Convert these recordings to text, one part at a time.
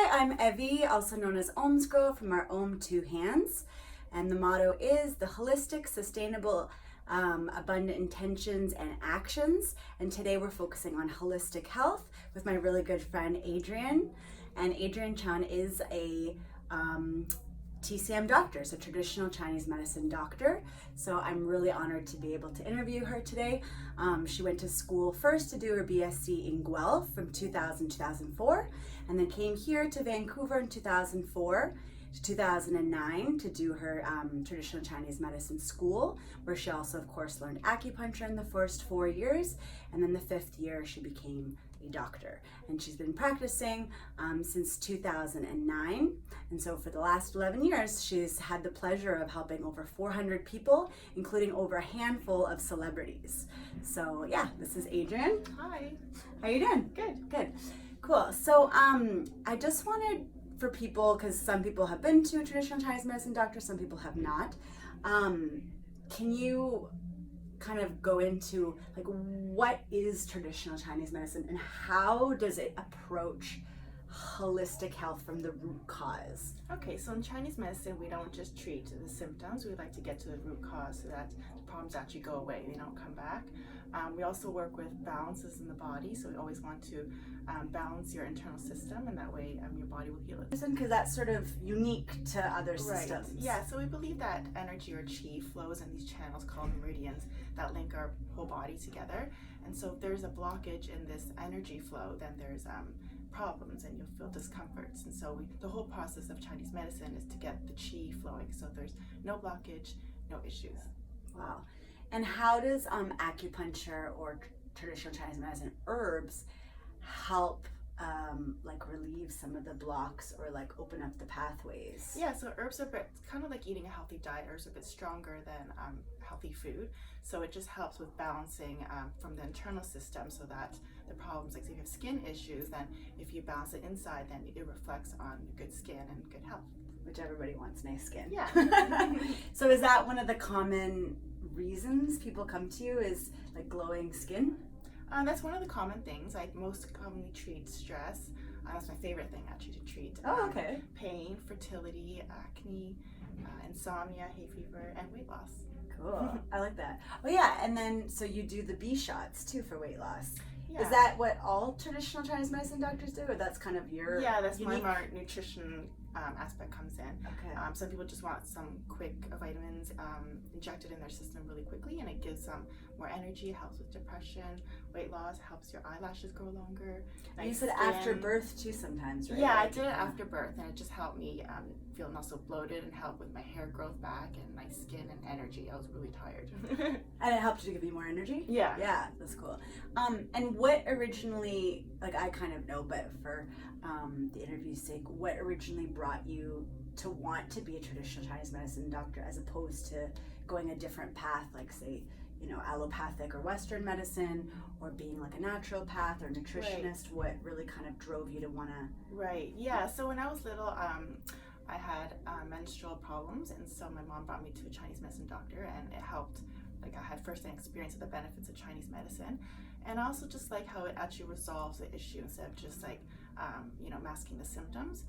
Hi, I'm Evie, also known as OM's Girl from our OurOM2hands. And the motto is the holistic, sustainable, abundant intentions and actions. And today we're focusing on holistic health with my really good friend Adrienne. And Adrienne Chan is a TCM doctor, so traditional Chinese medicine doctor. So I'm really honored to be able to interview her today. She went to school first to do her BSc in Guelph from 2004, and then came here to Vancouver in 2004 to 2009 to do her traditional Chinese medicine school, where she also, of course, learned acupuncture in the first 4 years, and then the 5th year she became a doctor. And she's been practicing since 2009. And so for the last 11 years, she's had the pleasure of helping over 400 people, including over a handful of celebrities. So yeah, this is Adrienne. Hi. How you doing? Good. Good. Cool. So I just wanted for people, because some people have been to a traditional Chinese medicine doctor, some people have not. Can you kind of go into like what is traditional Chinese medicine and how does it approach holistic health from the root cause? Okay, so in Chinese medicine, we don't just treat the symptoms. We like to get to the root cause so that the problems actually go away, they don't come back. We also work with balances in the body, so we always want to balance your internal system, and that way your body will heal it. Because that's sort of unique to other systems. Right. Yeah, so we believe that energy or qi flows in these channels called meridians that link our whole body together. And so if there's a blockage in this energy flow, then there's problems and you'll feel discomforts. And so the whole process of Chinese medicine is to get the qi flowing. So if there's no blockage, no issues. Wow. And how does acupuncture or traditional Chinese medicine herbs help like relieve some of the blocks or like open up the pathways? Yeah, so herbs are kind of like eating a healthy diet. Herbs are a bit stronger than healthy food. So it just helps with balancing from the internal system so that the problems, like if you have skin issues, then if you balance it inside, then it reflects on good skin and good health. Which everybody wants nice skin. Yeah. So is that one of the common reasons people come to you, is like glowing skin? That's one of the common things. I most commonly treat stress. That's my favorite thing actually to treat. Oh, okay. Pain, fertility, acne, insomnia, hay fever, and weight loss. Cool. I like that. Oh yeah, and then so you do the bee shots too for weight loss. Yeah. Is that what all traditional Chinese medicine doctors do, or that's kind of your that's unique? my more nutrition aspect comes in. Okay. Some people just want some quick vitamins injected in their system really quickly, and it gives them more energy. It helps with depression, weight loss, helps your eyelashes grow longer. You said after birth too sometimes, right? Yeah, I did it after birth, and it just helped me feel not so bloated and help with my hair growth back and my skin and energy. I was really tired. And it helped you to give you more energy? Yeah. Yeah, that's cool. And what originally, like I kind of know, but for the interview's sake, what originally brought you to want to be a traditional Chinese medicine doctor as opposed to going a different path, like say, allopathic or Western medicine, or being like a naturopath or nutritionist? Right. What really kind of drove you to want to? Right. Yeah. So when I was little, I had menstrual problems, and so my mom brought me to a Chinese medicine doctor, and it helped. Like I had first-hand experience of the benefits of Chinese medicine, and I also just like how it actually resolves the issue instead of just like masking the symptoms.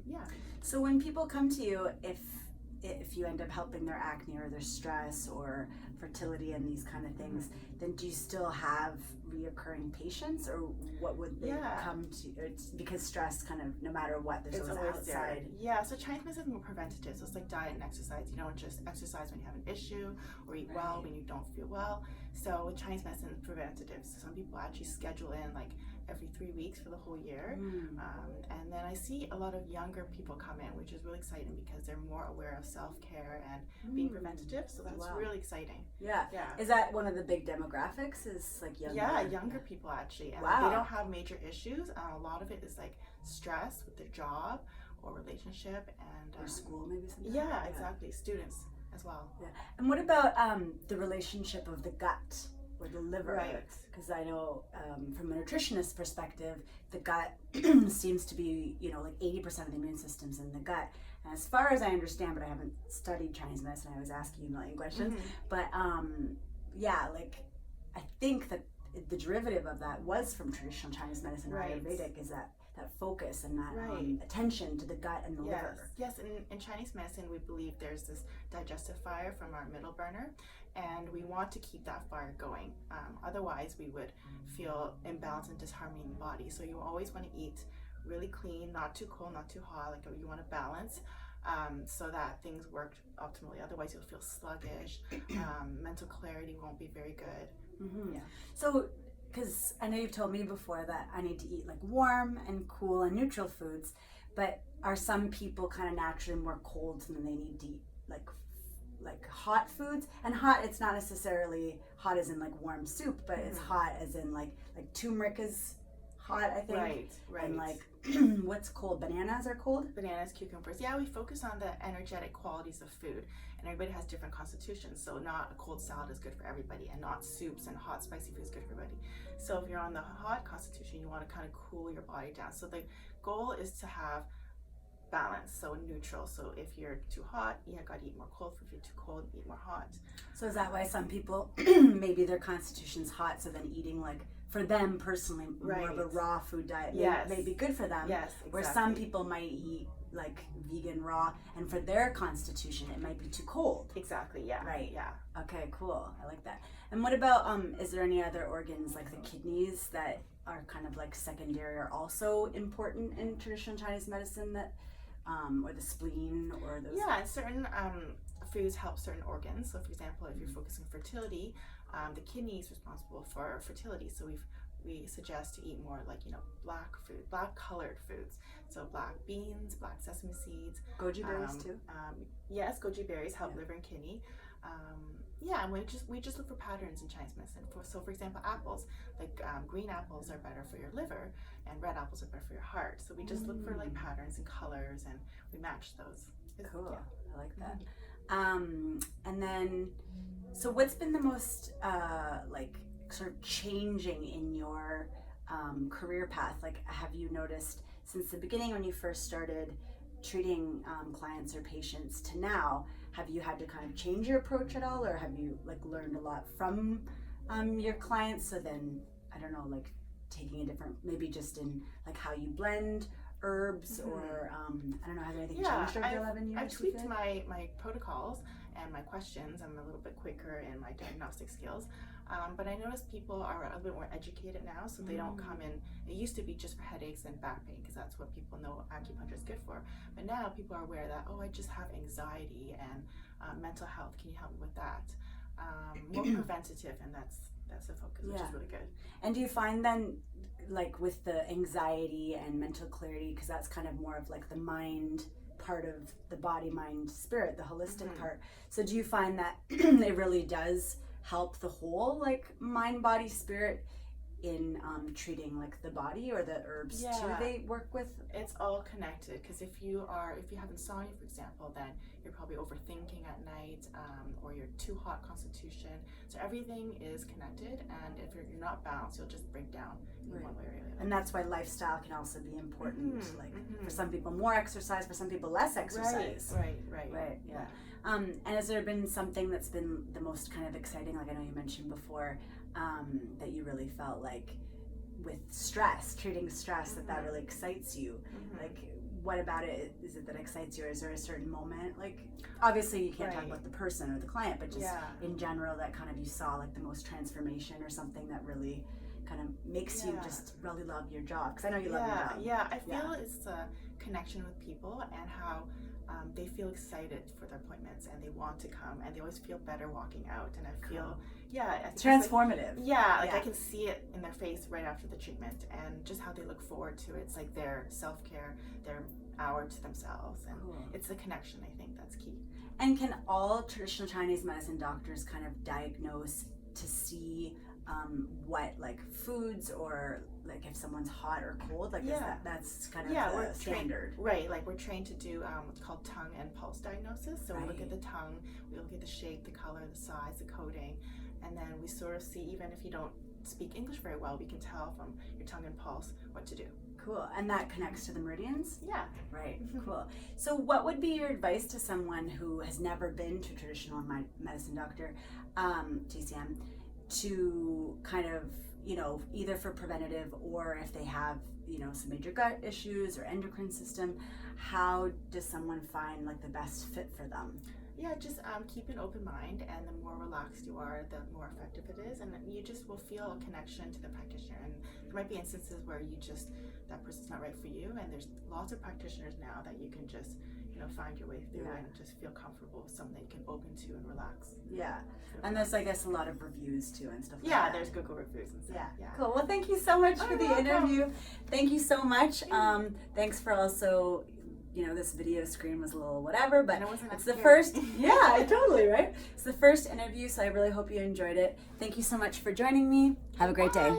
Yeah. So when people come to you, if you end up helping their acne or their stress or fertility and these kind of things, then do you still have reoccurring patients, or what would they come to? It's because stress kind of, no matter what, there's always outside. There. Yeah, so Chinese medicine is more preventative, so it's like diet and exercise. You don't just exercise when you have an issue or eat well when you don't feel well. So with Chinese medicine, it's preventative. So some people actually schedule in like every 3 weeks for the whole year. And then I see a lot of younger people come in, which is really exciting because they're more aware of self-care and being preventative. So that's really exciting. Yeah. Is that one of the big demographics, is like younger? Yeah, younger people actually. And they don't have major issues. A lot of it is like stress with their job or relationship and or school maybe something. Yeah, exactly. Students as well. Yeah. And what about the relationship of the gut or the liver? Right. Because I know from a nutritionist perspective, the gut seems to be, like 80% of the immune system's in the gut. And as far as I understand, but I haven't studied Chinese medicine, I was asking you a million questions. But I think that the derivative of that was from traditional Chinese medicine or Ayurvedic, is that focus and that Right. attention to the gut and the Yes, liver. yes. In Chinese medicine, we believe there's this digestive fire from our middle burner, and we want to keep that fire going. Otherwise, we would feel imbalance and disharmony in the body. So you always want to eat really clean, not too cold, not too hot. Like you want to balance, so that things work optimally. Otherwise, you'll feel sluggish. Mental clarity won't be very good. Mm-hmm. Yeah. So, because I know you've told me before that I need to eat like warm and cool and neutral foods, but are some people kind of naturally more cold and then they need to eat like hot foods? And hot, it's not necessarily hot as in like warm soup, but it's hot as in like turmeric is hot, I think. Right. And like what's cold? Bananas are cold? Bananas, cucumbers. Yeah, we focus on the energetic qualities of food, and everybody has different constitutions. So not a cold salad is good for everybody, and not soups and hot spicy food is good for everybody. So if you're on the hot constitution, you want to kind of cool your body down. So the goal is to have balance, so neutral. So if you're too hot, you gotta eat more cold. If you're too cold, eat more hot. So is that why some people maybe their constitution's hot, so then eating like for them personally more of a raw food diet may be good for them? Yes, exactly. Where some people might eat like vegan raw, and for their constitution it might be too cold. Exactly. Yeah. Right. Yeah. Okay, cool. I like that. And what about is there any other organs like the kidneys that are kind of like secondary or also important in traditional Chinese medicine, that or the spleen or those? Yeah, and certain foods help certain organs. So for example, if you're focusing on fertility, the kidney is responsible for fertility. So we suggest to eat more like, black colored foods. So black beans, black sesame seeds. Goji berries too? Yes, goji berries help liver and kidney. And we just look for patterns in Chinese medicine. For example, apples, like green apples are better for your liver, and red apples are better for your heart. So we just look for like patterns and colors, and we match those. Cool. Yeah. I like that. And then, so what's been the most sort of changing in your career path? Like, have you noticed since the beginning when you first started treating clients or patients to now, have you had to kind of change your approach at all, or have you like learned a lot from your clients? So then, I don't know, like taking a different, maybe just in like how you blend herbs, or I don't know, has anything changed over the 11 years? I've tweaked my protocols and my questions. I'm a little bit quicker in my diagnostic skills. But I noticed people are a little bit more educated now, so they don't come in. It used to be just for headaches and back pain, because that's what people know acupuncture is good for. But now people are aware that, I just have anxiety and mental health. Can you help me with that? More preventative, and that's the focus, which is really good. And do you find then, like with the anxiety and mental clarity, because that's kind of more of like the mind part of the body, mind, spirit, the holistic part. So do you find that it really does help the whole like mind, body, spirit in treating like the body, or the herbs too they work with? It's all connected, because if you have insomnia, for example, then you're probably overthinking at night, or you're too hot constitution. So everything is connected, and if you're not balanced, you'll just break down in one way or the other. And that's why lifestyle can also be important. For some people more exercise, for some people less exercise. Right. Yeah. And has there been something that's been the most kind of exciting, like I know you mentioned before, that you really felt like with stress, treating stress, that really excites you? Like, what about it is it that excites you, or is there a certain moment, like obviously you can't talk about the person or the client, but just in general that kind of you saw like the most transformation, or something that really kind of makes you just really love your job? Because I know you love your job. Yeah, I feel it's a connection with people, and how they feel excited for their appointments, and they want to come, and they always feel better walking out. And I feel it's transformative. I can see it in their face right after the treatment, and just how they look forward to it. It's like their self-care, their hour to themselves, and it's the connection, I think, that's key. And can all traditional Chinese medicine doctors kind of diagnose to see what like foods, or like if someone's hot or cold, like that's kind of the standard? Right, like we're trained to do what's called tongue and pulse diagnosis. So we look at the tongue, we look at the shape, the color, the size, the coating, and then we sort of see, even if you don't speak English very well, we can tell from your tongue and pulse what to do. Cool. And that connects to the meridians? Yeah. Right. Cool. So what would be your advice to someone who has never been to traditional medicine doctor, TCM, to kind of, either for preventative or if they have, some major gut issues or endocrine system, how does someone find like the best fit for them? Yeah, just keep an open mind, and the more relaxed you are, the more effective it is, and you just will feel a connection to the practitioner. And there might be instances where that person's not right for you, and there's lots of practitioners now that you can just find your way through and just feel comfortable with something you can open to and relax. Yeah, and there's, I guess, a lot of reviews too and stuff like yeah, that. there's Google reviews and stuff. Yeah, cool. Well, thank you so much for the welcome. interview. Thank you so much. Thanks for also, this video screen was a little whatever, but it's the first. Yeah, totally, right? It's the first interview, so I really hope you enjoyed it. Thank you so much for joining me. Have a great day.